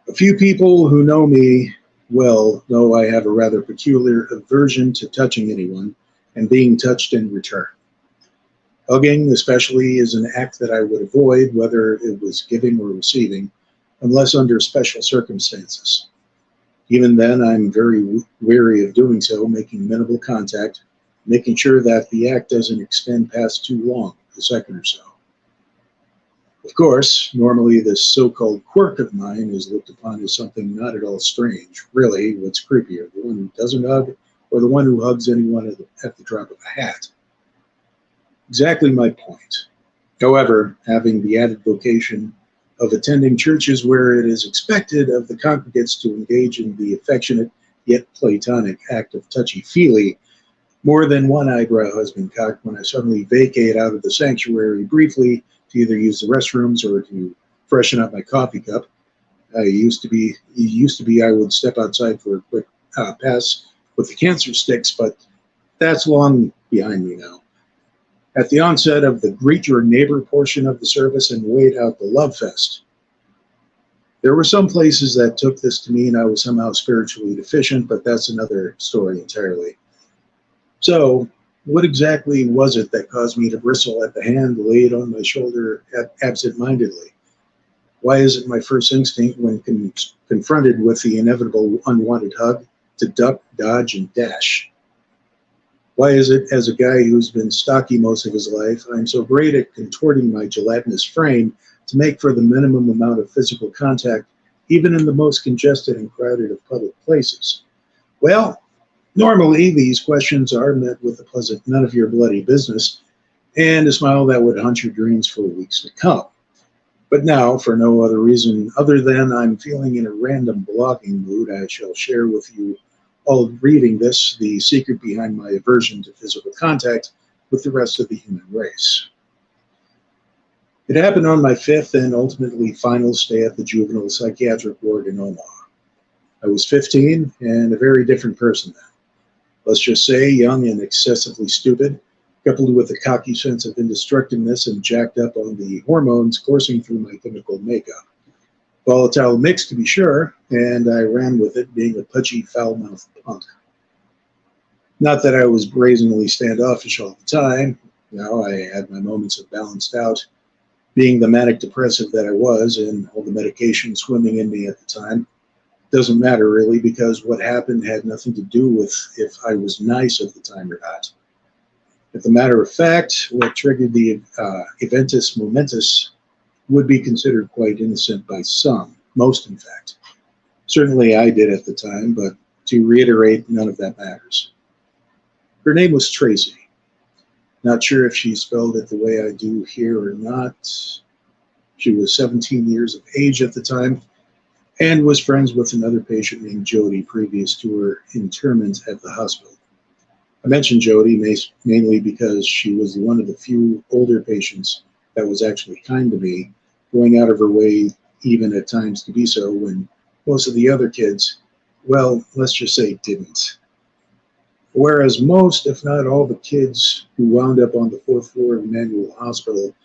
A few people who know me well know I have a rather peculiar aversion to touching anyone and being touched in return. Hugging, especially, is an act that I would avoid whether it was giving or receiving, unless under special circumstances. Even then, I'm very wary of doing so, making minimal contact, making sure that the act doesn't extend past too long, a second or so. Of course, normally this so-called quirk of mine is looked upon as something not at all strange. Really, what's creepier, the one who doesn't hug or the one who hugs anyone at the drop of a hat? Exactly my point. However, having the added vocation of attending churches where it is expected of the congregates to engage in the affectionate yet platonic act of touchy-feely, more than one eyebrow has been cocked when I suddenly vacate out of the sanctuary briefly to either use the restrooms or to freshen up my coffee cup. It used to be I would step outside for a quick pass with the cancer sticks, but that's long behind me now. At the onset of the greet your neighbor portion of the service and wait out the love fest, there were some places that took this to mean I was somehow spiritually deficient, but that's another story entirely. So, what exactly was it that caused me to bristle at the hand laid on my shoulder absent-mindedly? Why is it my first instinct when confronted with the inevitable unwanted hug to duck, dodge, and dash? Why is it, as a guy who's been stocky most of his life, I'm so great at contorting my gelatinous frame to make for the minimum amount of physical contact, even in the most congested and crowded of public places? Well, normally these questions are met with a pleasant none of your bloody business and a smile that would haunt your dreams for weeks to come. But now, for no other reason other than I'm feeling in a random blogging mood, I shall share with you all reading this, the secret behind my aversion to physical contact with the rest of the human race. It happened on my fifth and ultimately final stay at the juvenile psychiatric ward in Omaha. I was 15 and a very different person then. Let's just say young and excessively stupid, coupled with a cocky sense of indestructiveness and jacked up on the hormones coursing through my chemical makeup. Volatile mix, to be sure, and I ran with it, being a pudgy, foul-mouthed punk. Not that I was brazenly standoffish all the time. No, I had my moments of balanced out, being the manic depressive that I was, and all the medication swimming in me at the time. Doesn't matter, really, because what happened had nothing to do with if I was nice at the time or not. As a matter of fact, what triggered the eventus momentous would be considered quite innocent by some, most in fact. Certainly I did at the time, but to reiterate, none of that matters. Her name was Tracy. Not sure if she spelled it the way I do here or not. She was 17 years of age at the time and was friends with another patient named Jody previous to her internment at the hospital. I mentioned Jody mainly because she was one of the few older patients that was actually kind to me, going out of her way even at times to be so when most of the other kids, well, let's just say didn't. Whereas most, if not all, the kids who wound up on the fourth floor of Emmanuel Hospital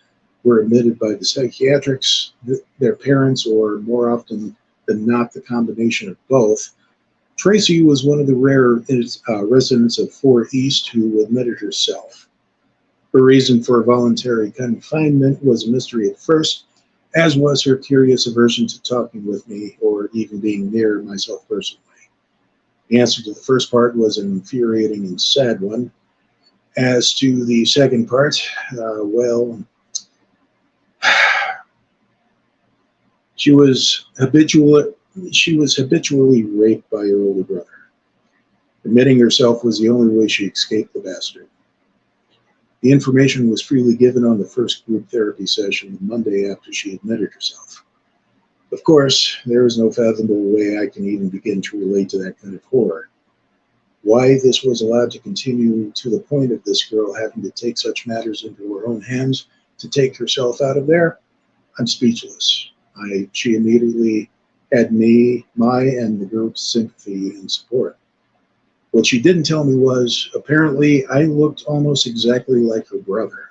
were admitted by the psychiatrics, their parents, or more often than not, the combination of both. Tracy was one of the rare residents of 4 East who admitted herself. Her reason for voluntary confinement was a mystery at first, as was her curious aversion to talking with me or even being near myself personally. The answer to the first part was an infuriating and sad one. As to the second part, well, she was habitually raped by her older brother. Admitting herself was the only way she escaped the bastard. The information was freely given on the first group therapy session the Monday after she admitted herself. Of course, there is no fathomable way I can even begin to relate to that kind of horror. Why this was allowed to continue to the point of this girl having to take such matters into her own hands to take herself out of there, I'm speechless. She immediately had my and the group's sympathy and support. What she didn't tell me was, apparently, I looked almost exactly like her brother.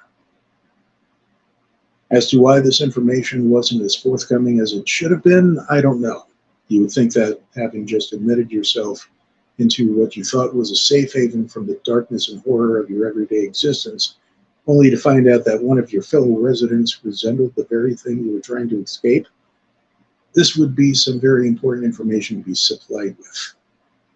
As to why this information wasn't as forthcoming as it should have been, I don't know. You would think that having just admitted yourself into what you thought was a safe haven from the darkness and horror of your everyday existence, only to find out that one of your fellow residents resembled the very thing you were trying to escape, this would be some very important information to be supplied with.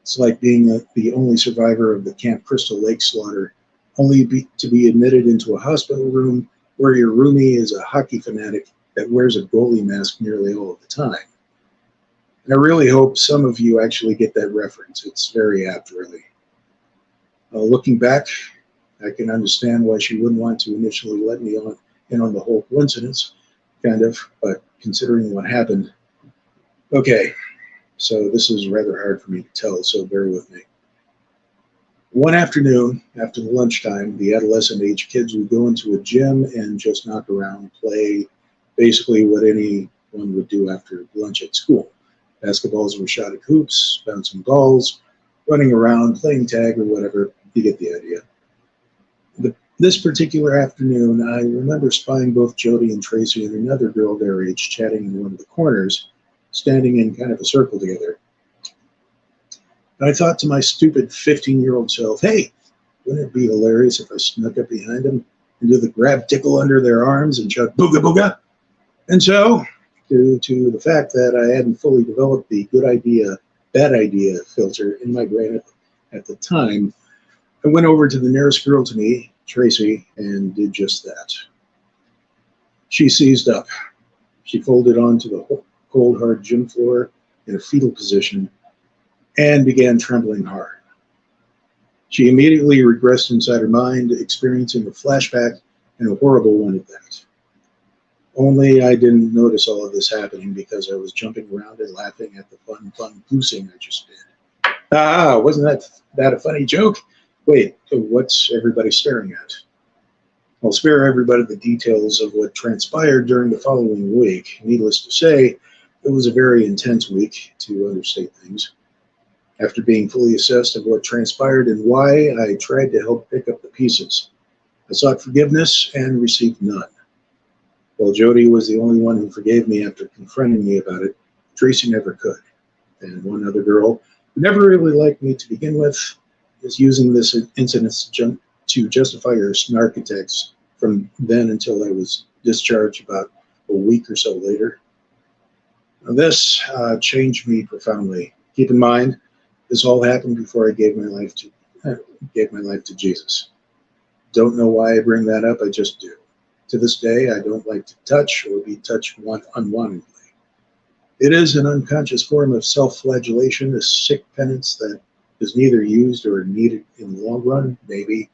It's like being the only survivor of the Camp Crystal Lake slaughter, to be admitted into a hospital room where your roomie is a hockey fanatic that wears a goalie mask nearly all of the time. And I really hope some of you actually get that reference. It's very apt, really. Looking back, I can understand why she wouldn't want to initially let me in on the whole coincidence, kind of, but considering what happened. Okay, so this is rather hard for me to tell, so bear with me. One afternoon, after the lunchtime, the adolescent age kids would go into a gym and just knock around, play basically what anyone would do after lunch at school. Basketballs were shot at hoops, bouncing balls, running around, playing tag or whatever. You get the idea. This particular afternoon, I remember spying both Jody and Tracy and another girl their age chatting in one of the corners, standing in kind of a circle together. And I thought to my stupid 15-year-old self, hey, wouldn't it be hilarious if I snuck up behind them and do the grab tickle under their arms and shout booga booga? And so, due to the fact that I hadn't fully developed the good idea, bad idea filter in my brain at the time, I went over to the nearest girl to me, Tracy, and did just that. She seized up. She folded onto the cold, hard gym floor in a fetal position and began trembling hard. She immediately regressed inside her mind, experiencing a flashback, and a horrible one at that. Only I didn't notice all of this happening because I was jumping around and laughing at the fun goosing I just did. Ah, wasn't that a funny joke? Wait, what's everybody staring at? I'll spare everybody the details of what transpired during the following week. Needless to say, it was a very intense week, to understate things. After being fully assessed of what transpired and why, I tried to help pick up the pieces. I sought forgiveness and received none. While Jody was the only one who forgave me after confronting me about it, Tracy never could. And one other girl, who never really liked me to begin with, is using this incident to justify her snark attacks from then until I was discharged about a week or so later. Now this changed me profoundly. Keep in mind, this all happened before I gave my life to Jesus. Don't know why I bring that up, I just do. To this day, I don't like to touch or be touched unwantedly. It is an unconscious form of self-flagellation, a sick penance that is neither used or needed in the long run, maybe.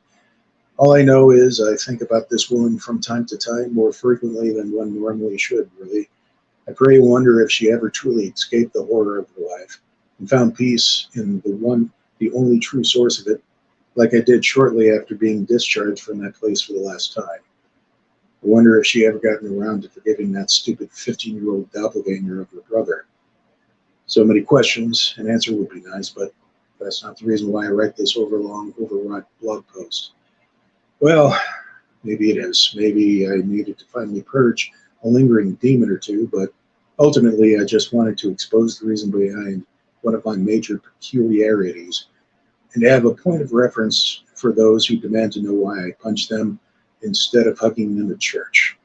All I know is I think about this woman from time to time more frequently than one normally should, really. I pray and wonder if she ever truly escaped the horror of her life and found peace in the only true source of it, like I did shortly after being discharged from that place for the last time. I wonder if she ever gotten around to forgiving that stupid 15-year-old doppelganger of her brother. So many questions, an answer would be nice, but that's not the reason why I write this overwrought blog post. Well, maybe it is. Maybe I needed to finally purge a lingering demon or two, but ultimately I just wanted to expose the reason behind one of my major peculiarities and have a point of reference for those who demand to know why I punched them instead of hugging them at church.